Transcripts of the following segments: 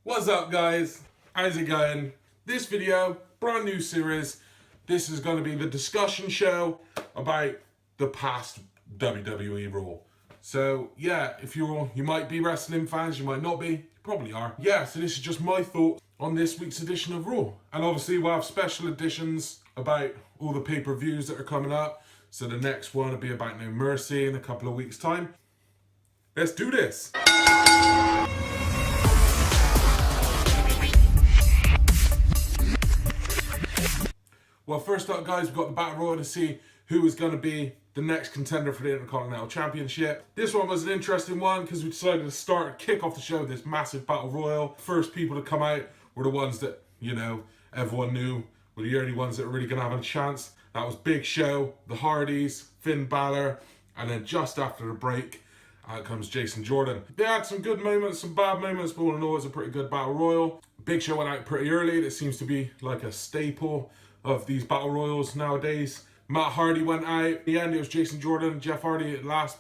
What's up, guys? How's it going? This video, brand new series. This is going to be the discussion show about the past WWE Raw. So yeah, if you might be wrestling fans, you might not be, you probably are. Yeah, so this is just my thoughts on this week's edition of Raw. And obviously we'll have special editions about all the pay-per-views that are coming up. So the next one will be about No Mercy in a couple of weeks' time. Let's do this. Well, first up, guys, we've got the Battle Royal to see who is going to be the next contender for the Intercontinental Championship. This one was an interesting one because we decided to kick off the show with this massive Battle Royal. First people to come out were the ones that, you know, everyone knew were the only ones that were really going to have a chance. That was Big Show, the Hardys, Finn Balor, and then just after the break, out comes Jason Jordan. They had some good moments, some bad moments, but all in all, it was a pretty good Battle Royal. Big Show went out pretty early. That seems to be like a staple of these Battle Royals nowadays. Matt Hardy went out. In the end, it was Jason Jordan and Jeff Hardy at last.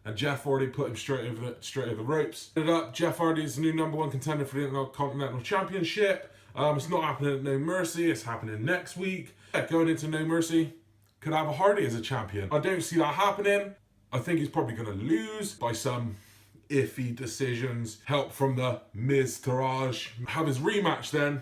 And Jeff Hardy put him straight over the ropes. Ended up, Jeff Hardy is the new #1 contender for the Intercontinental Championship. It's not happening at No Mercy. It's happening next week. Going into No Mercy, could have a Hardy as a champion. I don't see that happening. I think he's probably going to lose by some iffy decisions. Help from the Miz Taraj. Have his rematch then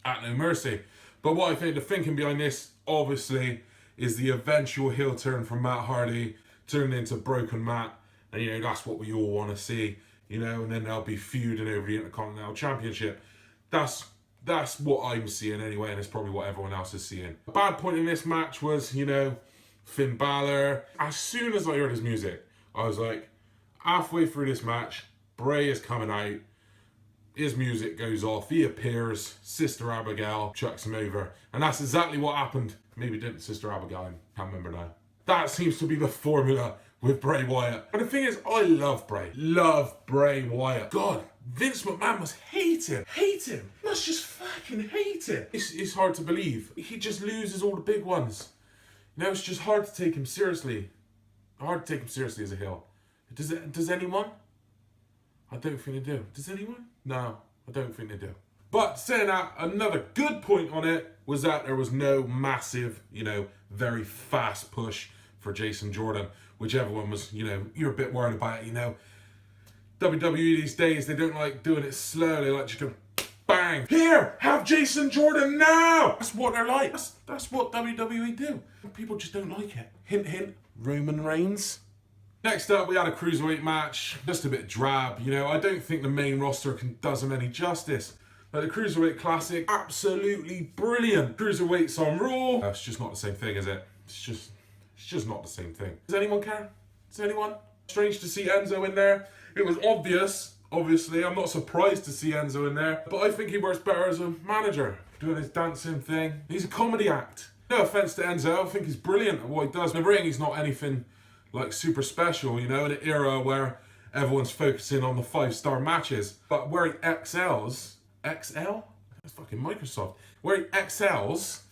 at No Mercy. But what I think the thinking behind this, obviously, is the eventual heel turn from Matt Hardy, turning into Broken Matt. And, you know, that's what we all want to see, you know, and then they'll be feuding over the Intercontinental Championship. That's what I'm seeing anyway, and it's probably what everyone else is seeing. A bad point in this match was, you know, Finn Balor. As soon as I heard his music, I was like, halfway through this match, Bray is coming out. His music goes off, he appears, Sister Abigail chucks him over. And that's exactly what happened. Maybe didn't Sister Abigail, I can't remember now. That seems to be the formula with Bray Wyatt. But the thing is, I love Bray. Love Bray Wyatt. God, Vince McMahon must hate him. Hate him. Must just fucking hate him. It's hard to believe. He just loses all the big ones. You know, it's just hard to take him seriously. Hard to take him seriously as a heel. Does anyone? I don't think they do. Does anyone? No, I don't think they do. But saying that, another good point on it was that there was no massive, you know, very fast push for Jason Jordan, which everyone was, you know, you're a bit worried about it, you know. WWE these days, they don't like doing it slow. They like just go, bang, here, have Jason Jordan now. That's what they're like. That's what WWE do. People just don't like it. Hint, hint, Roman Reigns. Next up, we had a Cruiserweight match. Just a bit drab, you know. I don't think the main roster does them any justice. But the Cruiserweight Classic, absolutely brilliant. Cruiserweights on Raw. It's just not the same thing, is it? It's just not the same thing. Does anyone care? Does anyone? Strange to see Enzo in there. It was obvious, obviously. I'm not surprised to see Enzo in there. But I think he works better as a manager, doing his dancing thing. He's a comedy act. No offense to Enzo, I think he's brilliant at what he does. In the ring, he's not anything like super special, you know, in an era where everyone's focusing on the 5-star matches. But where he excels, XL? That's fucking Microsoft. Where he excels,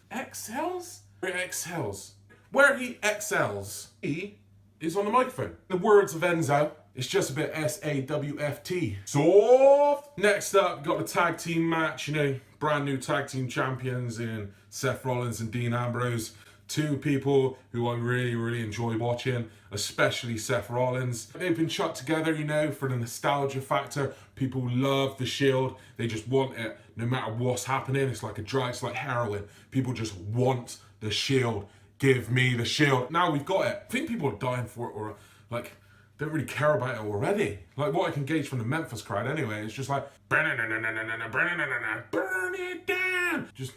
where he excels, he is on the microphone. The words of Enzo, it's just a bit SAWFT. Soft! Next up, got the tag team match, you know, brand new tag team champions in Seth Rollins and Dean Ambrose. Two people who I really, really enjoy watching, especially Seth Rollins. They've been shot together, you know, for the nostalgia factor. People love the Shield. They just want it no matter what's happening. It's like a drug, it's like heroin. People just want the Shield. Give me the Shield. Now we've got it. I think people are dying for it, or like, don't really care about it already. Like what I can gauge from the Memphis crowd anyway, it's just like, burn it down. Just,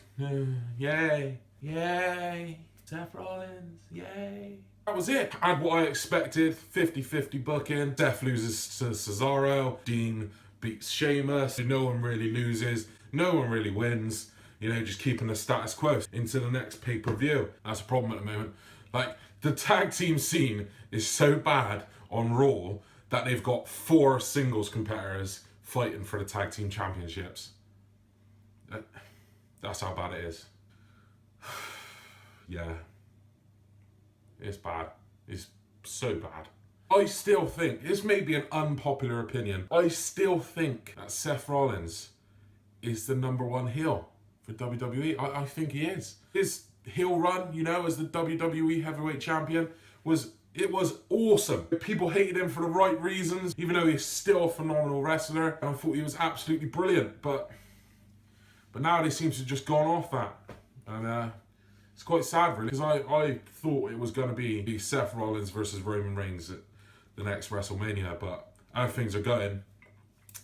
yay, yay. Seth Rollins, yay. That was it. I had what I expected, 50-50 booking. Seth loses to Cesaro. Dean beats Sheamus. No one really loses. No one really wins. You know, just keeping the status quo into the next pay-per-view. That's a problem at the moment. Like, the tag team scene is so bad on Raw that they've got 4 singles competitors fighting for the tag team championships. That's how bad it is. Yeah. It's bad. It's so bad. I still think, this may be an unpopular opinion, I still think that Seth Rollins is the #1 heel for WWE. I think he is. His heel run, you know, as the WWE Heavyweight Champion was awesome. People hated him for the right reasons, even though he's still a phenomenal wrestler. And I thought he was absolutely brilliant, but now he seems to have just gone off that. And it's quite sad, really, because I thought it was going to be Seth Rollins versus Roman Reigns at the next WrestleMania, but how things are going,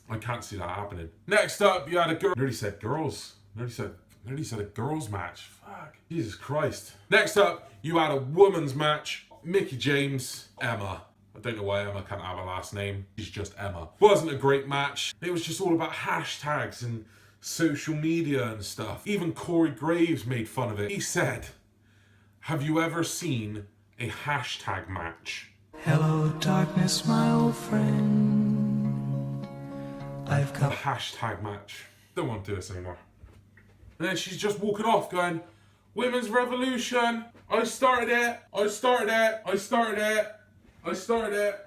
I can't see that happening. Next up, you had a girl. Nearly said girls. Nearly said a girls match. Fuck. Jesus Christ. Next up, you had a women's match. Mickie James, Emma. I don't know why Emma can't have a last name. She's just Emma. Wasn't a great match. It was just all about hashtags and social media and stuff. Even Corey Graves made fun of it. He said, "Have you ever seen a hashtag match?" Hello, darkness, my old friend. I've come. A hashtag match. Don't want to do this anymore. And then she's just walking off going, "Women's revolution. I started it. I started it. I started it. I started it.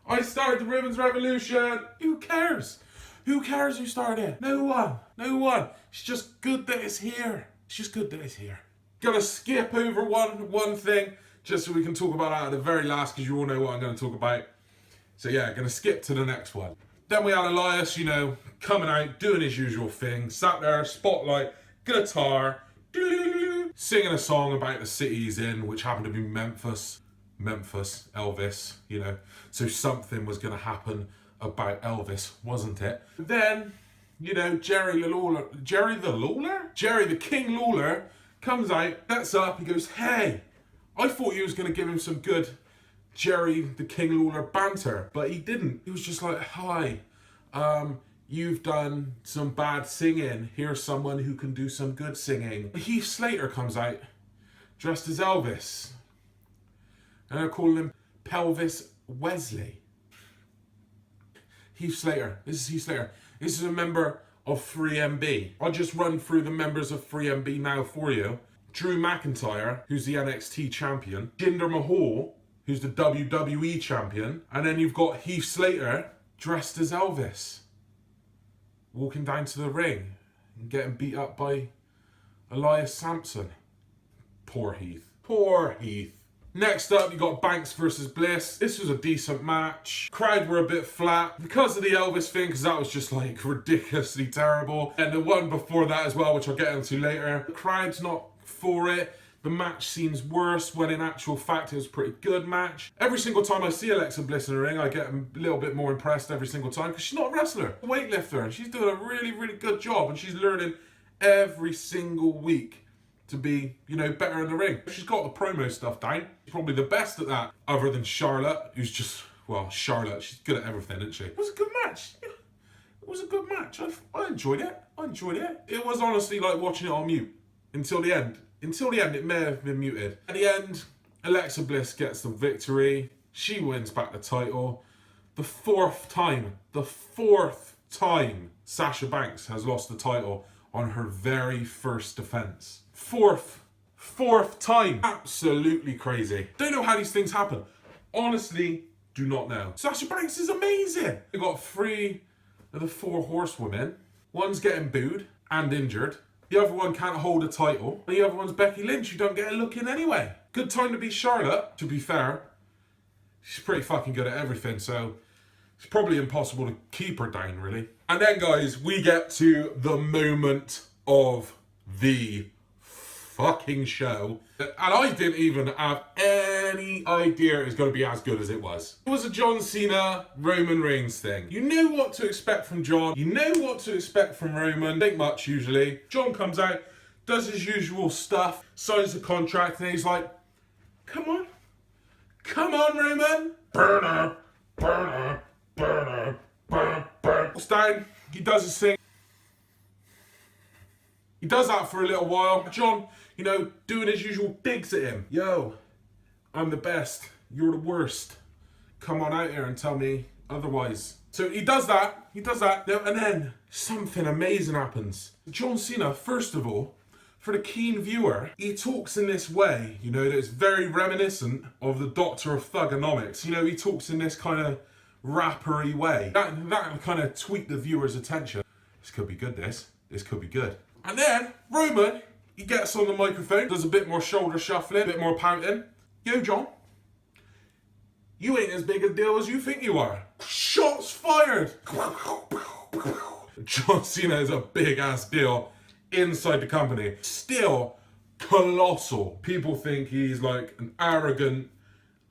I started the women's revolution." Who cares? Who cares who started it? No one. No one. It's just good that it's here. It's just good that it's here. Gonna skip over one thing just so we can talk about that at the very last, because you all know what I'm going to talk about. So yeah, gonna skip to the next one. Then we had Elias, you know, coming out, doing his usual thing. Sat there, spotlight, guitar, singing a song about the city he's in, which happened to be Memphis, Elvis, you know. So something was going to happen about Elvis, wasn't it? Then, you know, Jerry the King Lawler comes out, gets up, he goes, "Hey, I thought you was going to give him some good Jerry the King Lawler banter," but he didn't. He was just like, "Hi, you've done some bad singing. Here's someone who can do some good singing." Heath Slater comes out, dressed as Elvis. And they're calling him Pelvis Wesley. Heath Slater. This is Heath Slater. This is a member of 3MB. I'll just run through the members of 3MB now for you. Drew McIntyre, who's the NXT champion. Jinder Mahal, who's the WWE champion. And then you've got Heath Slater, dressed as Elvis, walking down to the ring and getting beat up by Elias Sampson. Poor Heath. Poor Heath. Next up, you got Banks versus Bliss. This was a decent match. Crowd were a bit flat because of the Elvis thing, because that was just like ridiculously terrible. And the one before that as well, which I'll get into later. The crowd's not for it. The match seems worse when in actual fact it was a pretty good match. Every single time I see Alexa Bliss in the ring, I get a little bit more impressed every single time, because she's not a wrestler, a weightlifter, and she's doing a really, really good job, and she's learning every single week to be, you know, better in the ring. She's got the promo stuff down. She's probably the best at that, other than Charlotte, who's just, well, Charlotte, she's good at everything, isn't she? It was a good match. It was a good match. I enjoyed it. I enjoyed it. It was honestly like watching it on mute until the end. Until the end, it may have been muted. At the end, Alexa Bliss gets the victory. She wins back the title. The fourth time Sasha Banks has lost the title on her very first defense. Fourth time. Absolutely crazy. Don't know how these things happen. Honestly, do not know. Sasha Banks is amazing. We got 3 of the 4 horsewomen. One's getting booed and injured. The other one can't hold a title. And the other one's Becky Lynch, who don't get a look in anyway. Good time to be Charlotte, to be fair. She's pretty fucking good at everything, so it's probably impossible to keep her down, really. And then, guys, we get to the moment of the fucking show. And I didn't even have any idea it was going to be as good as it was. It was a John Cena, Roman Reigns thing. You knew what to expect from John. You know what to expect from Roman. Think much, usually. John comes out, does his usual stuff, signs the contract, and he's like, come on, Roman. Burner. It's down. He does his thing. He does that for a little while. John, you know, doing his usual digs at him. Yo, I'm the best. You're the worst. Come on out here and tell me otherwise. So he does that. And then something amazing happens. John Cena, first of all, for the keen viewer, he talks in this way, you know, that is very reminiscent of the Doctor of Thugonomics. You know, he talks in this kind of rappery way. That kind of tweak the viewer's attention. This could be good, this. This could be good. And then, Roman, he gets on the microphone, does a bit more shoulder shuffling, a bit more pouting. Yo, John, you ain't as big a deal as you think you are. Shots fired! John Cena is a big ass deal inside the company. Still colossal. People think he's like an arrogant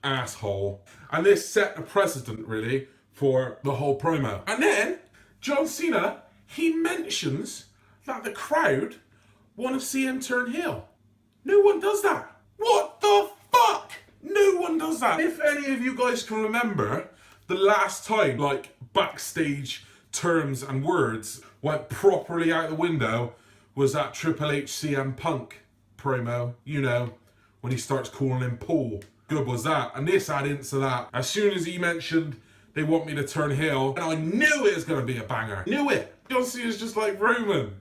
asshole. And this set a precedent really for the whole promo. And then John Cena, he mentions that the crowd want to see him turn heel. No one does that. What the fuck? No one does that. If any of you guys can remember the last time like backstage terms and words went properly out the window was that Triple H CM Punk promo, you know, when he starts calling him Paul. Good was that. And this add into that. As soon as he mentioned they want me to turn heel, and I knew it was going to be a banger. Knew it. John Cena's just like, Roman,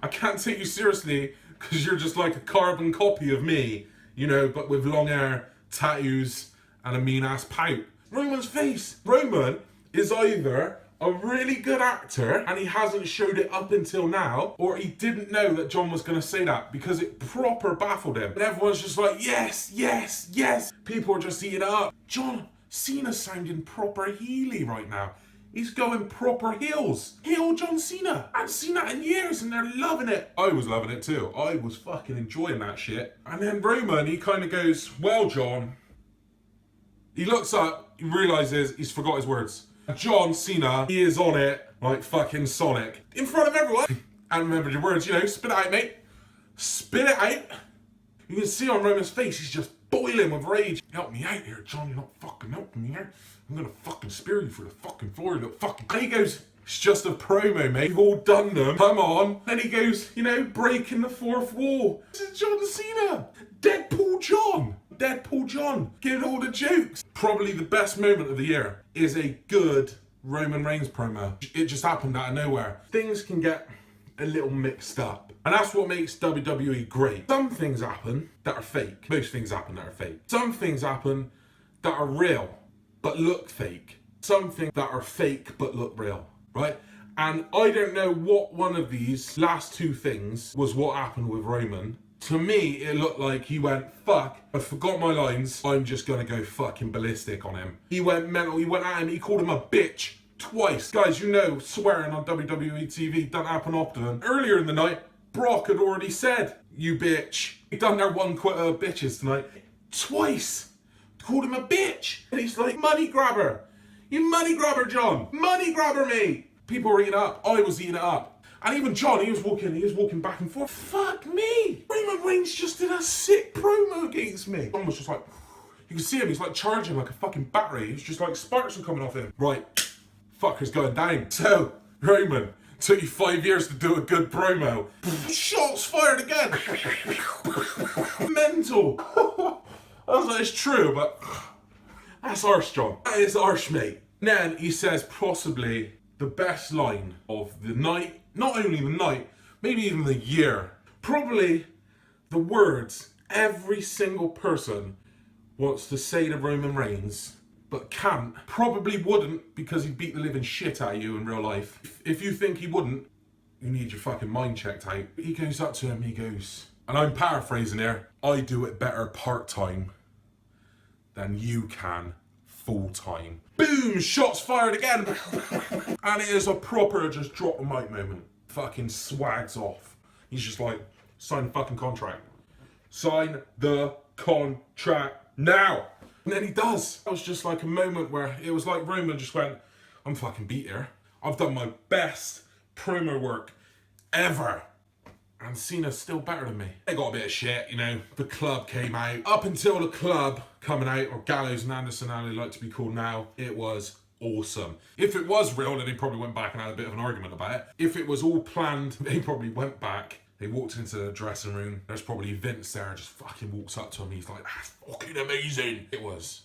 I can't take you seriously because you're just like a carbon copy of me, you know, but with long hair, tattoos, and a mean ass pout. Roman's face. Roman is either a really good actor and he hasn't showed it up until now, or he didn't know that John was going to say that because it proper baffled him. And everyone's just like, yes, yes, yes. People are just eating it up. John Cena's sounding proper heely right now. He's going proper heels. Heel John Cena. I haven't seen that in years and they're loving it. I was loving it too. I was fucking enjoying that shit. And then Roman, he kind of goes, well, John. He looks up, he realises he's forgot his words. John Cena, he is on it like fucking Sonic. In front of everyone. And remember your words, you know, spit it out, mate. Spit it out. You can see on Roman's face, he's just boiling with rage. Help me out here, John, you're not fucking helping me here. I'm gonna fucking spear you through the fucking floor, you little fucking... And he goes, it's just a promo, mate. You've all done them. Come on. Then he goes, you know, breaking the fourth wall. This is John Cena. Deadpool John. Deadpool John. Giving all the jokes. Probably the best moment of the year is a good Roman Reigns promo. It just happened out of nowhere. Things can get a little mixed up. And that's what makes WWE great. Some things happen that are fake. Most things happen that are fake. Some things happen that are real but look fake. Some things that are fake but look real, right? And I don't know what one of these last two things was what happened with Roman. To me, it looked like he went, fuck, I forgot my lines. I'm just gonna go fucking ballistic on him. He went mental, he went at him, he called him a bitch twice. Guys, you know, swearing on WWE TV doesn't happen often. Earlier in the night, Brock had already said, you bitch. He done their one quota of bitches tonight. Twice. Called him a bitch. And he's like, money grabber. You money grabber, John. Money grabber, me. People were eating it up. I was eating it up. And even John, he was walking back and forth. Fuck me. Roman Reigns just did a sick promo against me. John was just like, you can see him, he's like charging like a fucking battery. He's just like sparks are coming off him. Right, fucker's going down. So, Roman, took you 5 years to do a good promo. Shots fired again. Mental. I was like, it's true, but that's arse, John. That is arse, mate. Then he says possibly the best line of the night, not only the night, maybe even the year. Probably the words every single person wants to say to Roman Reigns, but can't. Probably wouldn't because he'd beat the living shit out of you in real life. If you think he wouldn't, you need your fucking mind checked out. He goes up to him, he goes, and I'm paraphrasing here, I do it better part-time than you can full-time. Boom! Shots fired again! And it is a proper just drop the mic moment. Fucking swags off. He's just like, sign the fucking contract. Sign the contract now! And then he does. That was just like a moment where it was like Roman just went, I'm fucking beat here. I've done my best promo work ever. And Cena's still better than me. They got a bit of shit, you know. The club came out. Up until the club coming out, or Gallows and Anderson, how they like to be called now, it was awesome. If it was real, then they probably went back and had a bit of an argument about it. If it was all planned, they probably went back. They walked into the dressing room. There's probably Vince there, just fucking walks up to him. He's like, that's fucking amazing. It was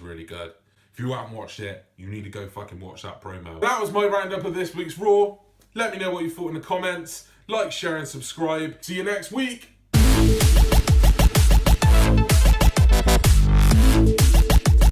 really good. If you haven't watched it, you need to go fucking watch that promo. That was my roundup of this week's Raw. Let me know what you thought in the comments. like, share, and subscribe. See you next week.